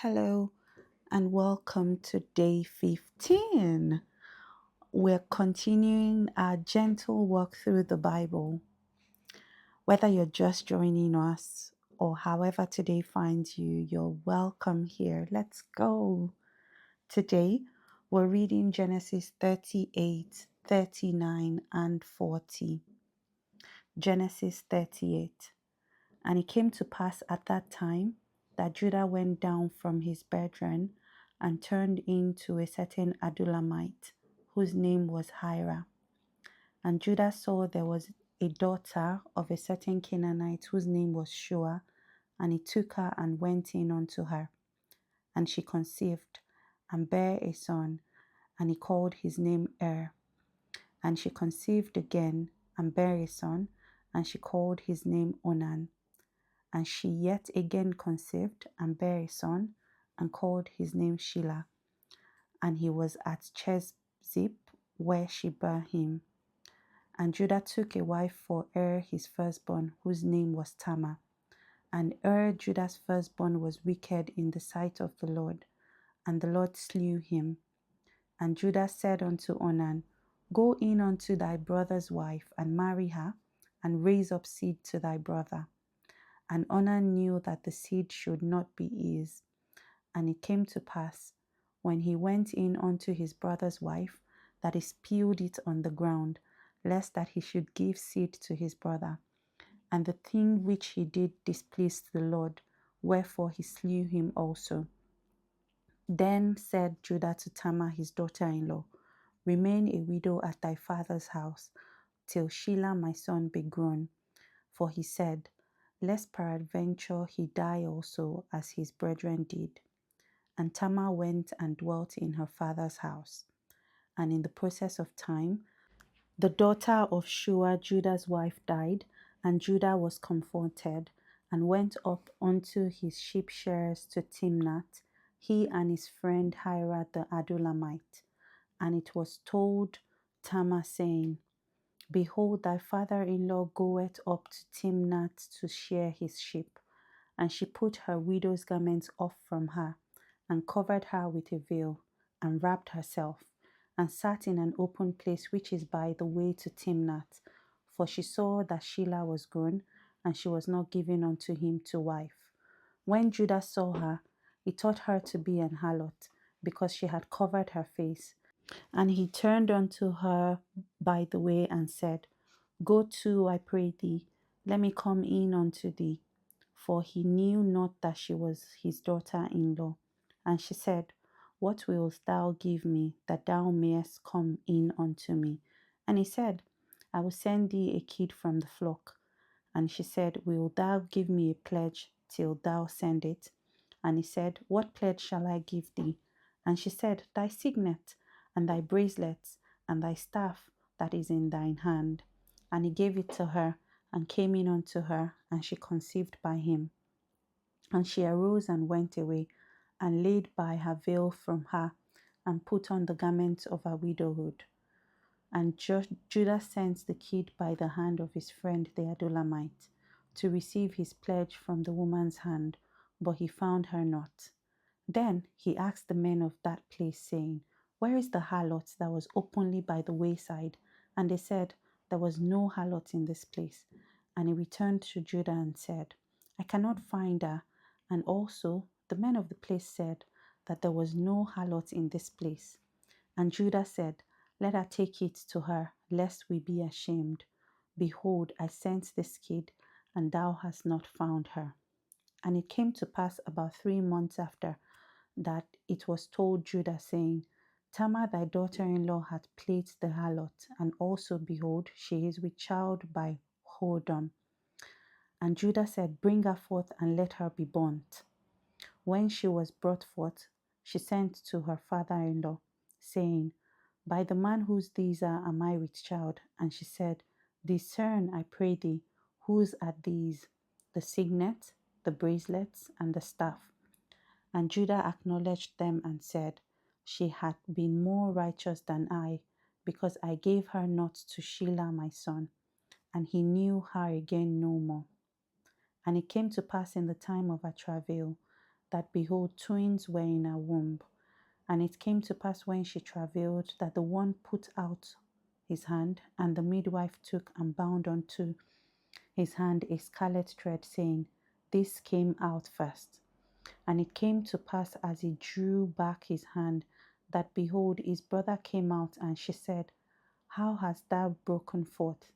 Hello and welcome to day 15. We're continuing our gentle walk through the Bible. Whether you're just joining us or however today finds you, you're welcome here. Let's go. Today, we're reading Genesis 38, 39, and 40. Genesis 38. And it came to pass at that time that Judah went down from his brethren and turned into a certain Adullamite, whose name was Hira. And Judah saw there was a daughter of a certain Canaanite, whose name was Shua, and he took her and went in unto her. And she conceived, and bare a son, and he called his name And she conceived again, and bare a son, and she called his name Onan. And she yet again conceived and bare a son, and called his name Shelah. And he was at Chezib, where she bare him. And Judah took a wife for his firstborn, whose name was Tamar. And Judah's firstborn, was wicked in the sight of the Lord, and the Lord slew him. And Judah said unto Onan, Go in unto thy brother's wife, and marry her, and raise up seed to thy brother. And Onan knew that the seed should not be his. And it came to pass, when he went in unto his brother's wife, that he spilled it on the ground, lest that he should give seed to his brother. And the thing which he did displeased the Lord, wherefore he slew him also. Then said Judah to Tamar his daughter-in-law, Remain a widow at thy father's house, till Shelah my son be grown. For he said, Lest peradventure he die also, as his brethren did. And Tamar went and dwelt in her father's house. And in the process of time, the daughter of Shua, Judah's wife, died, and Judah was comforted, and went up unto his sheep shearers to Timnath, he and his friend Hira the Adullamite. And it was told Tamar, saying, Behold, thy father-in-law goeth up to Timnath to shear his sheep. And she put her widow's garments off from her, and covered her with a veil, and wrapped herself, and sat in an open place which is by the way to Timnath. For she saw that Shelah was grown, and she was not given unto him to wife. When Judah saw her, he thought her to be an harlot, because she had covered her face. And he turned unto her by the way, and said, Go to, I pray thee, let me come in unto thee. For he knew not that she was his daughter-in-law. And she said, What wilt thou give me, that thou mayest come in unto me? And he said, I will send thee a kid from the flock. And she said, Wilt thou give me a pledge till thou send it? And he said, What pledge shall I give thee? And she said, Thy signet, and thy bracelets, and thy staff that is in thine hand. And he gave it to her, and came in unto her, and she conceived by him. And she arose and went away, and laid by her veil from her, and put on the garment of her widowhood. And Judah sent the kid by the hand of his friend the Adullamite, to receive his pledge from the woman's hand, but he found her not. Then he asked the men of that place, saying, Where is the harlot that was openly by the wayside? And they said, There was no harlot in this place. And he returned to Judah and said, I cannot find her. And also the men of the place said that there was no harlot in this place. And Judah said, Let her take it to her, lest we be ashamed. Behold, I sent this kid, and thou hast not found her. And it came to pass about 3 months after that it was told Judah, saying, Tamar thy daughter-in-law hath played the harlot, and also, behold, she is with child by whoredom. And Judah said, Bring her forth, and let her be burnt. When she was brought forth, she sent to her father-in-law, saying, By the man whose these are am I with child? And she said, Discern, I pray thee, whose are these, the signet, the bracelets, and the staff. And Judah acknowledged them and said, She hath been more righteous than I, because I gave her not to Shelah my son. And he knew her again no more. And it came to pass in the time of her travail, that behold, twins were in her womb. And it came to pass when she travailed that the one put out his hand, and the midwife took and bound unto his hand a scarlet thread, saying, This came out first. And it came to pass as he drew back his hand, that behold, his brother came out, and she said, How hast thou broken forth?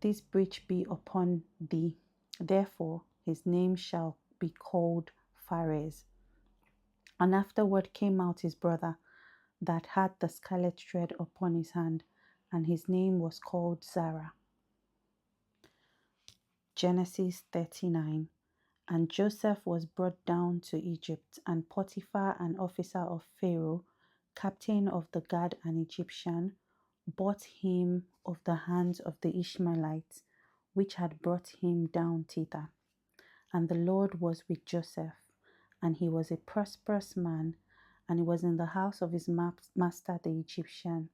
This breach be upon thee. Therefore his name shall be called Phares. And afterward came out his brother that had the scarlet thread upon his hand, and his name was called Zara. Genesis 39. And Joseph was brought down to Egypt, and Potiphar, an officer of Pharaoh, captain of the guard, an Egyptian, bought him of the hands of the Ishmaelites, which had brought him down thither. And the Lord was with Joseph, and he was a prosperous man, and he was in the house of his master the Egyptian.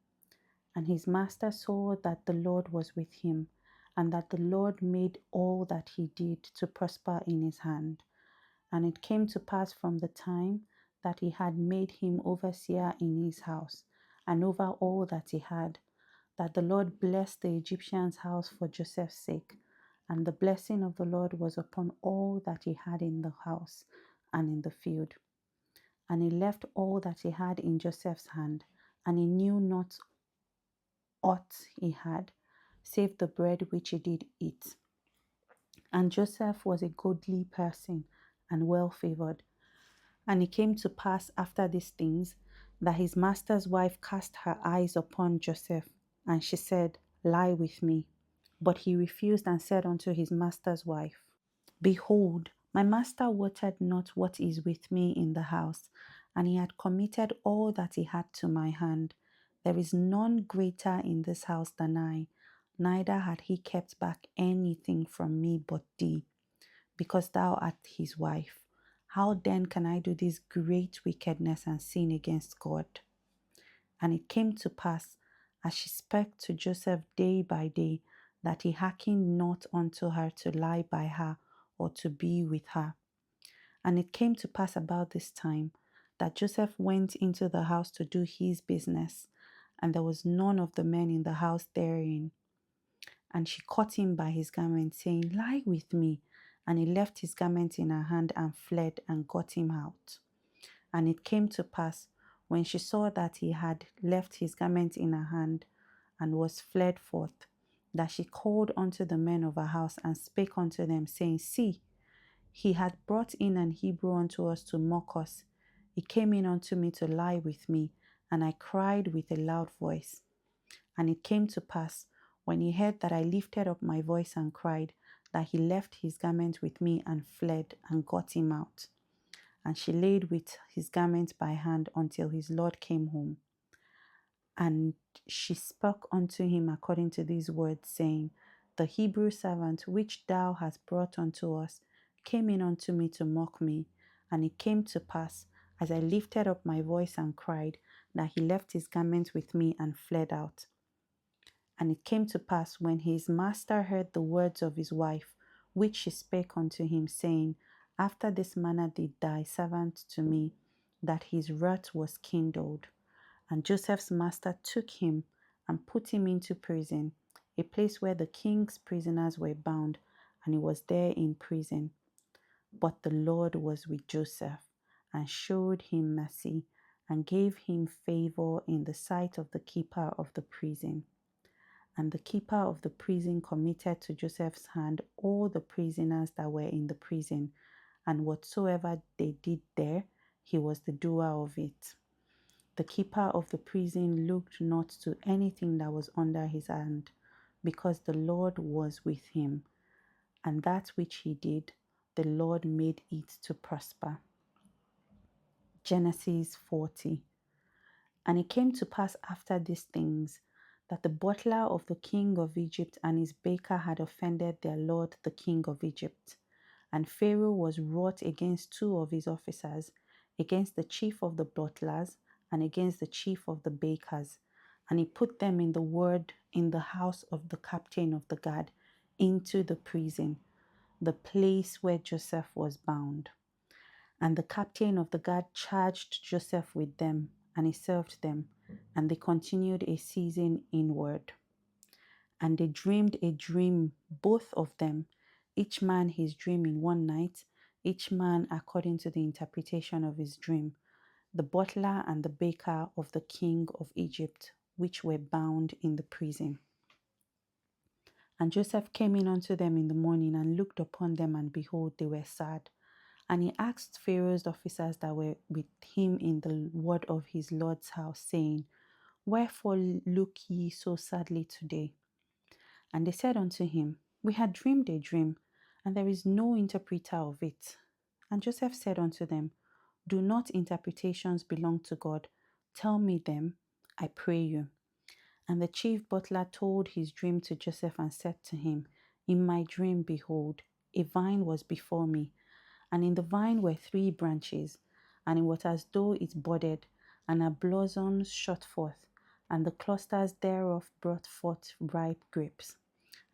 And his master saw that the Lord was with him, and that the Lord made all that he did to prosper in his hand. And it came to pass from the time that he had made him overseer in his house, and over all that he had, that the Lord blessed the Egyptian's house for Joseph's sake. And the blessing of the Lord was upon all that he had in the house and in the field. And he left all that he had in Joseph's hand, and he knew not aught he had, save the bread which he did eat. And Joseph was a goodly person and well favored. And it came to pass after these things that his master's wife cast her eyes upon Joseph, and she said, Lie with me. But he refused and said unto his master's wife, Behold, my master watered not what is with me in the house, and he had committed all that he had to my hand. There is none greater in this house than I, neither had he kept back anything from me but thee, because thou art his wife. How then can I do this great wickedness and sin against God? And it came to pass, as she spake to Joseph day by day, that he hearkened not unto her to lie by her or to be with her. And it came to pass about this time that Joseph went into the house to do his business, and there was none of the men in the house therein. And she caught him by his garment, saying, Lie with me. And he left his garment in her hand and fled and got him out. And it came to pass, when she saw that he had left his garment in her hand and was fled forth, that she called unto the men of her house and spake unto them, saying, See, he hath brought in an Hebrew unto us to mock us. He came in unto me to lie with me, and I cried with a loud voice. And it came to pass, when he heard that I lifted up my voice and cried, that he left his garment with me and fled and got him out. And she laid with his garment by hand until his Lord came home. And she spoke unto him according to these words, saying, The Hebrew servant which thou hast brought unto us came in unto me to mock me. And it came to pass, as I lifted up my voice and cried, that he left his garment with me and fled out. And it came to pass, when his master heard the words of his wife, which she spake unto him, saying, After this manner did thy servant to me, that his wrath was kindled. And Joseph's master took him and put him into prison, a place where the king's prisoners were bound, and he was there in prison. But the Lord was with Joseph, and showed him mercy, and gave him favor in the sight of the keeper of the prison. And the keeper of the prison committed to Joseph's hand all the prisoners that were in the prison, and whatsoever they did there, he was the doer of it. The keeper of the prison looked not to anything that was under his hand, because the Lord was with him, and that which he did, the Lord made it to prosper. Genesis 40. And it came to pass after these things, that the butler of the king of Egypt and his baker had offended their lord the king of Egypt. And Pharaoh was wroth against two of his officers, against the chief of the butlers and against the chief of the bakers. And he put them in the house of the captain of the guard, into the prison, the place where Joseph was bound. And the captain of the guard charged Joseph with them, and he served them, and they continued a season inward. And they dreamed a dream, both of them, each man his dream in one night, each man according to the interpretation of his dream, the butler and the baker of the king of Egypt, which were bound in the prison. And Joseph came in unto them in the morning and looked upon them, and behold, they were sad. And he asked Pharaoh's officers that were with him in the ward of his Lord's house, saying, Wherefore look ye so sadly today? And they said unto him, We had dreamed a dream, and there is no interpreter of it. And Joseph said unto them, Do not interpretations belong to God? Tell me them, I pray you. And the chief butler told his dream to Joseph and said to him, In my dream, behold, a vine was before me, and in the vine were 3 branches, and it was as though it budded, and her blossoms shot forth, and the clusters thereof brought forth ripe grapes.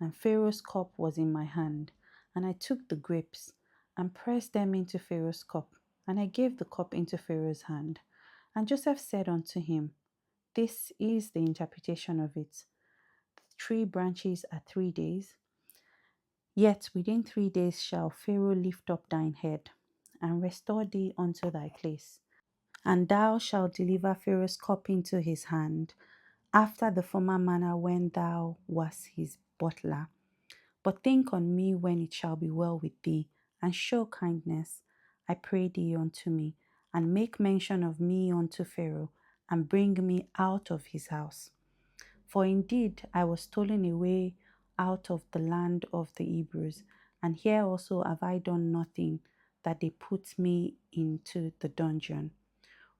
And Pharaoh's cup was in my hand, and I took the grapes, and pressed them into Pharaoh's cup, and I gave the cup into Pharaoh's hand. And Joseph said unto him, This is the interpretation of it. 3 branches are 3 days. Yet within 3 days shall Pharaoh lift up thine head, and restore thee unto thy place. And thou shalt deliver Pharaoh's cup into his hand, after the former manner when thou wast his butler. But think on me when it shall be well with thee, and show kindness, I pray thee, unto me, and make mention of me unto Pharaoh, and bring me out of his house. For indeed I was stolen away out of the land of the Hebrews, and here also have I done nothing, that they put me into the dungeon.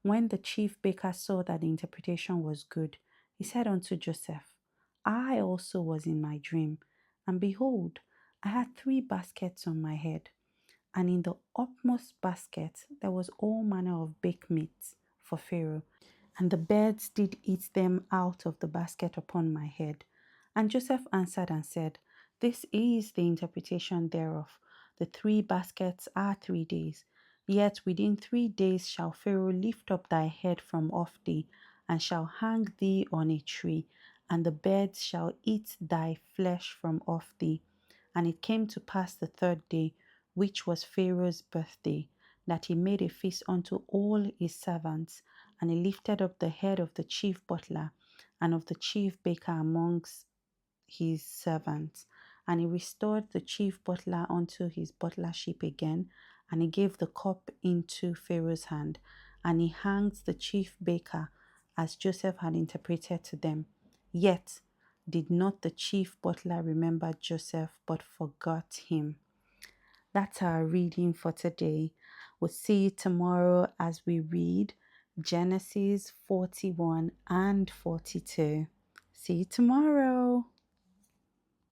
When the chief baker saw that the interpretation was good, he said unto Joseph, I also was in my dream, and behold, I had 3 baskets on my head, and in the upmost basket there was all manner of baked meats for Pharaoh, and the birds did eat them out of the basket upon my head. And Joseph answered and said, This is the interpretation thereof. The 3 baskets are 3 days. Yet within 3 days shall Pharaoh lift up thy head from off thee, and shall hang thee on a tree, and the birds shall eat thy flesh from off thee. And it came to pass the 3rd day, which was Pharaoh's birthday, that he made a feast unto all his servants, and he lifted up the head of the chief butler and of the chief baker amongst his servants. And he restored the chief butler unto his butlership again, and he gave the cup into Pharaoh's hand, and he hanged the chief baker as Joseph had interpreted to them. Yet did not the chief butler remember Joseph, but forgot him. That's our reading for today. We'll see you tomorrow as we read Genesis 41 and 42. See you tomorrow.